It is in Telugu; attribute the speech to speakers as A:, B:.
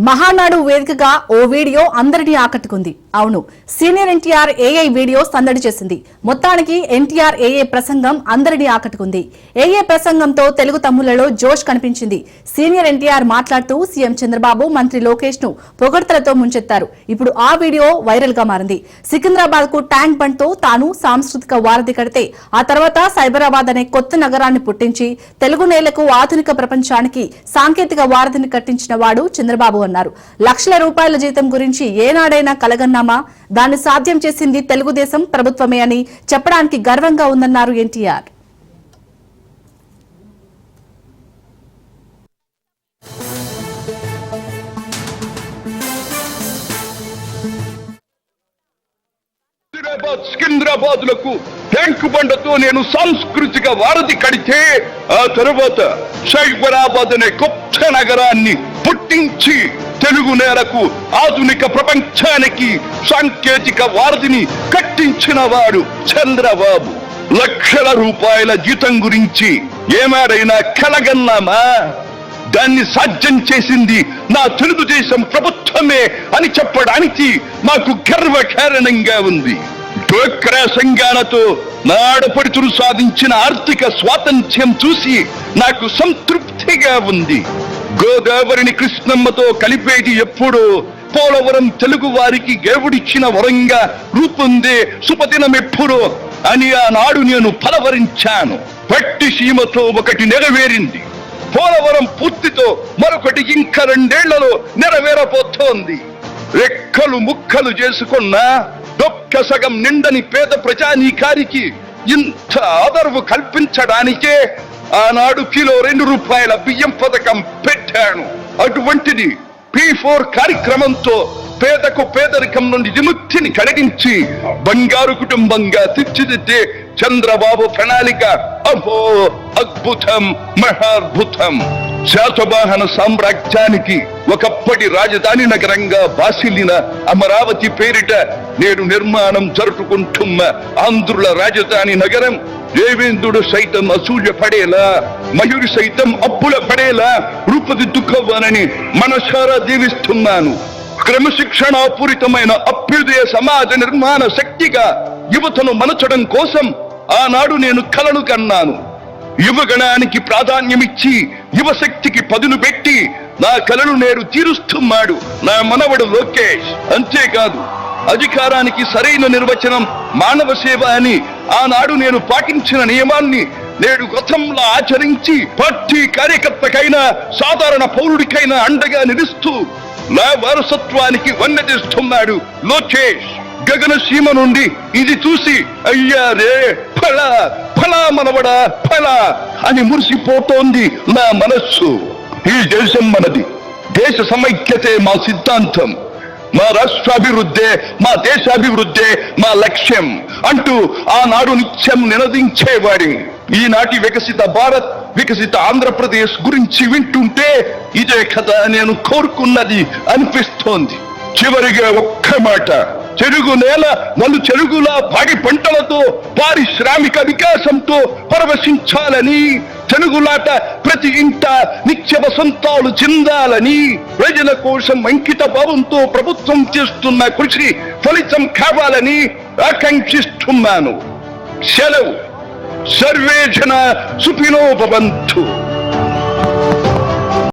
A: మహానాడు వేదికగా ఓ వీడియో అందరినీ ఆకట్టుకుంది. అవును, సీనియర్ ఎన్టీఆర్ ఏఐ వీడియో సందడి చేసింది. మొత్తానికి ఎన్టీఆర్ ఏఐ ప్రసంగం అందరినీ ఆకట్టుకుంది. ఏఐ ప్రసంగంతో తెలుగు తమ్ముళ్లలో జోష్ కనిపించింది. సీనియర్ ఎన్టీఆర్ మాట్లాడుతూ సీఎం చంద్రబాబు, మంత్రి లోకేష్ ను పొగడ్తలతో ముంచెత్తారు. ఇప్పుడు ఆ వీడియో వైరల్ గా మారింది. సికింద్రాబాద్ కు ట్యాంక్ బండ్ తో తాను సాంస్కృతిక వారధి కడితే ఆ తర్వాత సైబరాబాద్ అనే కొత్త నగరాన్ని పుట్టించి తెలుగు నేలకు ఆధునిక ప్రపంచానికి సాంకేతిక వారధిని కట్టించిన వాడు చంద్రబాబు అన్నారు. లక్షల రూపాయల జీతం గురించి ఏనాడైనా కలగన్నామా? దాన్ని సాధ్యం చేసింది తెలుగుదేశం ప్రభుత్వమే అని చెప్పడానికి గర్వంగా ఉందన్నారు ఎన్టీఆర్.
B: సికింద్రాబాద్ లకు ట్యాంక్ బండతో నేను సాంస్కృతిక వారధి కడితే ఆ తర్వాత సైబరాబాద్ అనే కొత్త నగరాన్ని పుట్టించి తెలుగు నేలకు ఆధునిక ప్రపంచానికి సాంకేతిక వారధిని కట్టించిన వాడు చంద్రబాబు. లక్షల రూపాయల జీతం గురించి ఏమాడైనా కలగన్నామా? దాన్ని సాధ్యం చేసింది నా తెలుగుదేశం ప్రభుత్వమే అని చెప్పడానికి మాకు గర్వకారణంగా ఉంది. డ్వాక్రా సంఘాలతో నా ఆడపడుచులు సాధించిన ఆర్థిక స్వాతంత్ర్యం చూసి నాకు సంతృప్తిగా ఉంది. గోదావరిని కృష్ణమ్మతో కలిపేది ఎప్పుడో పోలవరం తెలుగు వారికి దేవుడిచ్చిన వరంగా రూపొందే శుభదినం ఎప్పుడో అని ఆనాడు నేను పలవరించాను. పట్టి సీమతో ఒకటి నెరవేరింది. పోలవరం పూర్తితో మరొకటి ఇంకా 2 ఏళ్లలో నెరవేరబోతోంది. రెక్కలు ముక్కలు చేసుకున్న డొక్క సగం నిండని పేద ప్రజానీకారికి ఇంత ఆదరవు కల్పించడానికే ఆనాడు కిలో 2 రూపాయల బియ్యం పథకం పెట్టాను. అటువంటిది P4 కార్యక్రమంతో పేదకు పేదరికం నుండి విముక్తిని కలిగించి బంగారు కుటుంబంగా తీర్చిదిద్దే చంద్రబాబు ప్రణాళిక అహో అద్భుతం, మహాద్భుతం. శాతవాహన సామ్రాజ్యానికి ఒకప్పటి రాజధాని నగరంగా బాసిల్లిన అమరావతి పేరిట నేడు నిర్మాణం జరుపుకుంటున్న ఆంధ్రుల రాజధాని నగరం దేవేంద్రుడు సైతం అసూయ పడేలా, మయూరి సైతం అప్పుల పడేలా రూపుదిద్దుకోవాలని మనసారా దీవిస్తున్నాను. క్రమశిక్షణాపూరితమైన అభ్యుదయ సమాజ నిర్మాణ శక్తిగా యువతను మలచడం కోసం ఆనాడు నేను కలలు కన్నాను. యువగణానికి ప్రాధాన్యమిచ్చి యువశక్తికి పదును పెట్టి నా కలను నేడు తీరుస్తున్నాడు నా మనవడు లోకేష్. అంతేకాదు, అధికారానికి సరైన నిర్వచనం మానవ సేవ అని ఆనాడు నేను పాటించిన నియమాన్ని నేడు గతంలో ఆచరించి పార్టీ కార్యకర్తకైనా సాధారణ పౌరుడికైనా అండగా నిలుస్తూ నా వారసత్వానికి వన్నెదిస్తున్నాడు లోకేష్. గగన సీమ నుండి ఇది చూసి అయ్యారే ఫలా ఫలా మనవడా ఫలా అని మురిసిపోతోంది నా మనస్సు. ఈ దేశం మనది, దేశ సమైక్యతే మా సిద్ధాంతం, మా రాష్ట్రాభివృద్ధే మా దేశాభివృద్ధే మా లక్ష్యం అంటూ ఆనాడు నిత్యం నినదించేవాడి. ఈనాటి వికసిత భారత్, వికసిత ఆంధ్రప్రదేశ్ గురించి వింటుంటే ఇదే కదా నేను కోరుకున్నది అనిపిస్తోంది. చివరిగా ఒక్క మాట, తెలుగు నేల నలు చెరుగులా పాడి పంటలతో పారిశ్రామిక వికాసంతో పరవశించాలని, తెలుగులాట ప్రతి ఇంట నిత్య వసంతాలు చెందాలని, ప్రజల కోసం అంకిత భావంతో ప్రభుత్వం చేస్తున్న కృషి ఫలితం కావాలని ఆకాంక్షిస్తున్నాను. సెలవు. సర్వే జన సుఖినో భవంతు.